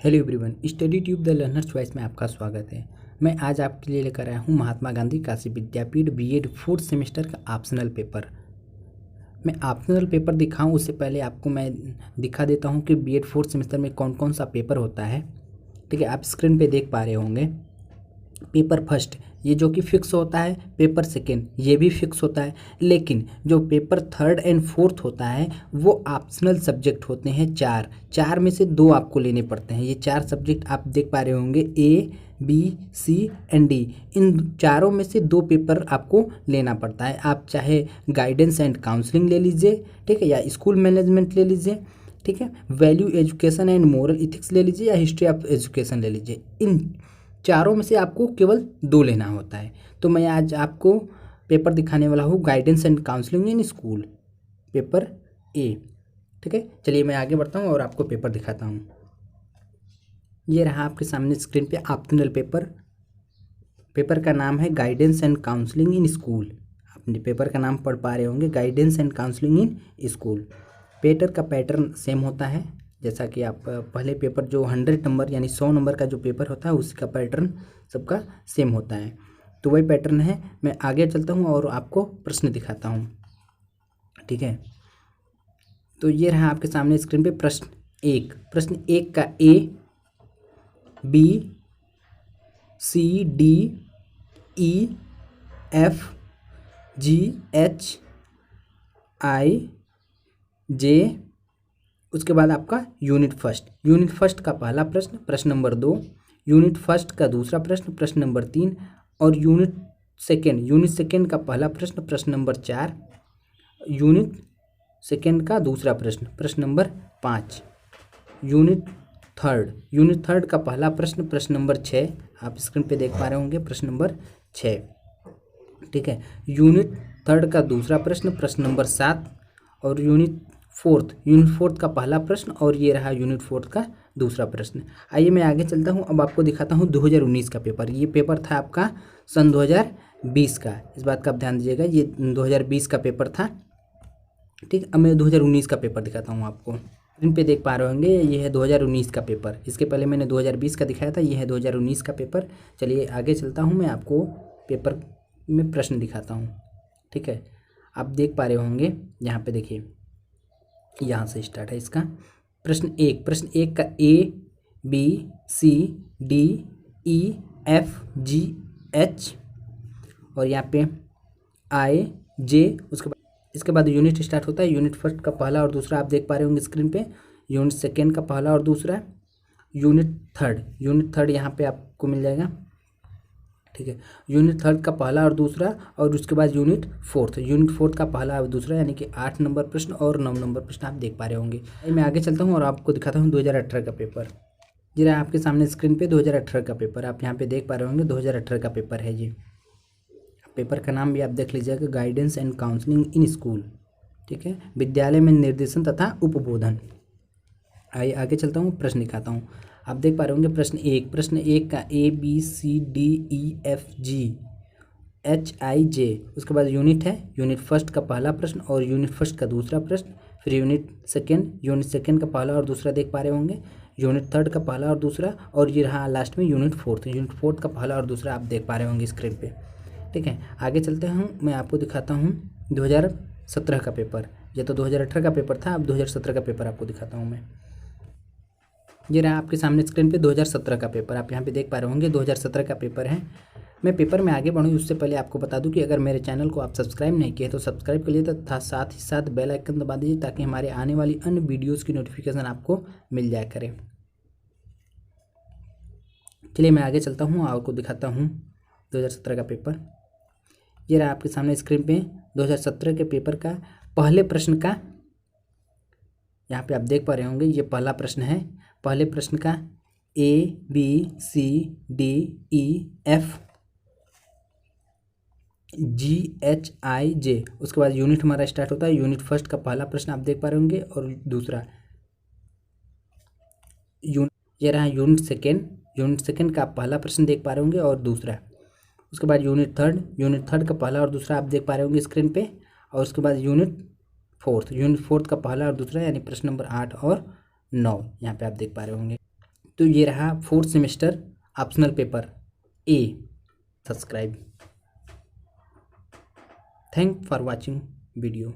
Hello everyone, study tube the learner choice में आपका स्वागत है। मैं आज आपके लिए लेकर आया हूँ महात्मा गांधी काशी विद्यापीठ बीएड फोर्थ सेमेस्टर का ऑप्शनल पेपर। मैं ऑप्शनल पेपर दिखाऊं उससे पहले आपको मैं दिखा देता हूँ कि बीएड फोर्थ सेमेस्टर में कौन कौन सा पेपर होता है। ठीक है, आप स्क्रीन पे देख पा रहे होंगे। पेपर फर्स्ट ये जो कि फिक्स होता है, पेपर सेकेंड ये भी फिक्स होता है, लेकिन जो पेपर थर्ड एंड फोर्थ होता है वो ऑप्शनल सब्जेक्ट होते हैं। चार में से दो आपको लेने पड़ते हैं। ये चार सब्जेक्ट आप देख पा रहे होंगे, A B C and D. इन चारों में से दो पेपर आपको लेना पड़ता है। आप चाहे गाइडेंस एंड काउंसलिंग ले लीजिए, ठीक है, या स्कूल मैनेजमेंट ले लीजिए, ठीक है, value education and moral ethics ले लीजिए, या हिस्ट्री ऑफ एजुकेशन ले लीजिए। इन चारों में से आपको केवल दो लेना होता है। तो मैं आज आपको पेपर दिखाने वाला हूँ guidance and counselling in school, paper A. ठीक है, चलिए मैं आगे बढ़ता हूँ और आपको पेपर दिखाता हूँ। ये रहा आपके सामने स्क्रीन पे ऑप्शनल पेपर। पेपर का नाम है guidance and counselling in school. अपने पेपर का नाम पढ़ पा रहे होंगे, guidance and counselling in school. Paper का पैटर्न सेम होता है, जैसा कि आप पहले पेपर जो 100 नंबर यानी 100 नंबर का जो पेपर होता है उसका पैटर्न सबका सेम होता है। तो वही पैटर्न है। मैं आगे चलता हूँ और आपको प्रश्न दिखाता हूँ। ठीक है, तो ये रहा आपके सामने स्क्रीन पे प्रश्न एक का A B C D E F G H I J. उसके बाद आपका यूनिट फर्स्ट का पहला प्रश्न, प्रश्न नंबर 2, यूनिट फर्स्ट का दूसरा प्रश्न, प्रश्न नंबर 3, और यूनिट सेकेंड का पहला प्रश्न, प्रश्न नंबर 4, यूनिट सेकेंड का दूसरा प्रश्न, प्रश्न नंबर 5, यूनिट थर्ड का पहला प्रश्न, प्रश्न नंबर 6, आप स्क्रीन पे देख पा रहे होंगे, प्रश्न नंबर 6। ठीक है, यूनिट थर्ड का दूसरा प्रश्न, प्रश्न नंबर 7, और यूनिट फोर्थ का पहला प्रश्न, और ये रहा यूनिट फोर्थ का दूसरा प्रश्न। आइए मैं आगे चलता हूँ, अब आपको दिखाता हूँ 2019 का पेपर। ये पेपर था आपका सन 2020 का, इस बात का आप ध्यान दीजिएगा, ये 2020 का पेपर था। ठीक, अब मैं 2019 का पेपर दिखाता हूँ आपको। इन पे देख पा रहे होंगे, ये है 2019 का पेपर। इसके पहले मैंने 2020 का दिखाया था, ये है 2019 का पेपर। चलिए आगे चलता हूँ, मैं आपको पेपर में प्रश्न दिखाता हूँ। ठीक है, आप देख पा रहे होंगे, यहाँ पे देखिए, यहाँ से स्टार्ट है इसका। प्रश्न एक का A B C D E F G H, और यहाँ पे आई जे। इसके बाद यूनिट स्टार्ट होता है। यूनिट फर्स्ट का पहला और दूसरा आप देख पा रहे होंगे स्क्रीन पे, यूनिट सेकेंड का पहला और दूसरा, यूनिट थर्ड यहाँ पे आपको मिल जाएगा। ठीक है, यूनिट थर्ड का पहला और दूसरा, और उसके बाद यूनिट फोर्थ का पहला और दूसरा, यानी कि 8 नंबर प्रश्न और 9 नंबर प्रश्न आप देख पा रहे होंगे। मैं आगे चलता हूँ और आपको दिखाता हूँ 2018 का पेपर। जी रहा आपके सामने स्क्रीन पे 2018 का पेपर, आप यहाँ पे देख पा रहे होंगे, 2018 का पेपर है ये। पेपर का नाम भी आप देख लीजिएगा, guidance and counselling in school. ठीक है, विद्यालय में निर्देशन तथा उपबोधन। आइए आगे चलता हूँ, प्रश्न दिखाता हूँ। आप देख पा रहे होंगे प्रश्न एक का A B C D E F G H I J. उसके बाद यूनिट फर्स्ट का पहला प्रश्न और यूनिट फर्स्ट का दूसरा प्रश्न, फिर यूनिट सेकेंड का पहला और दूसरा देख पा रहे होंगे, यूनिट थर्ड का पहला और दूसरा, और ये रहा लास्ट में यूनिट फोर्थ का पहला और दूसरा आप देख पा रहे होंगे स्क्रीन पे। ठीक है, आगे चलते हैं, मैं आपको दिखाता हूँ 2017 का पेपर। ये तो 2018 का पेपर था, अब 2017 का पेपर आपको दिखाता हूँ मैं। ये रहा आपके सामने स्क्रीन पे 2017 का पेपर, आप यहाँ पे देख पा रहे होंगे 2017 का पेपर है। मैं पेपर में आगे बढ़ूँ उससे पहले आपको बता दूं कि अगर मेरे चैनल को आप सब्सक्राइब नहीं किए तो सब्सक्राइब कर लिए, तथा साथ ही साथ बेल आइकन दबा दीजिए ताकि हमारे आने वाली अन्य वीडियोज़ की नोटिफिकेशन आपको मिल जाया करे। चलिए मैं आगे चलता हूँ, आपको दिखाता हूँ 2017 का पेपर। ये रहा आपके सामने स्क्रीन पे 2017 के पेपर का पहले प्रश्न का, यहाँ पे आप देख पा रहे होंगे, ये पहला प्रश्न है। पहले प्रश्न का A B C D E F G H I J. उसके बाद यूनिट हमारा स्टार्ट होता है। यूनिट फर्स्ट का पहला प्रश्न आप देख पा रहे होंगे, और दूसरा ये रहा यूनिट सेकेंड का पहला प्रश्न देख पा रहे होंगे और दूसरा। उसके बाद यूनिट थर्ड का पहला और दूसरा आप देख पा रहे होंगे स्क्रीन पे, और उसके बाद यूनिट फोर्थ का पहला और दूसरा, यानी प्रश्न नंबर 8 और 9 यहाँ पे आप देख पा रहे होंगे। तो ये रहा fourth semester optional paper A. Subscribe. Thank for watching video.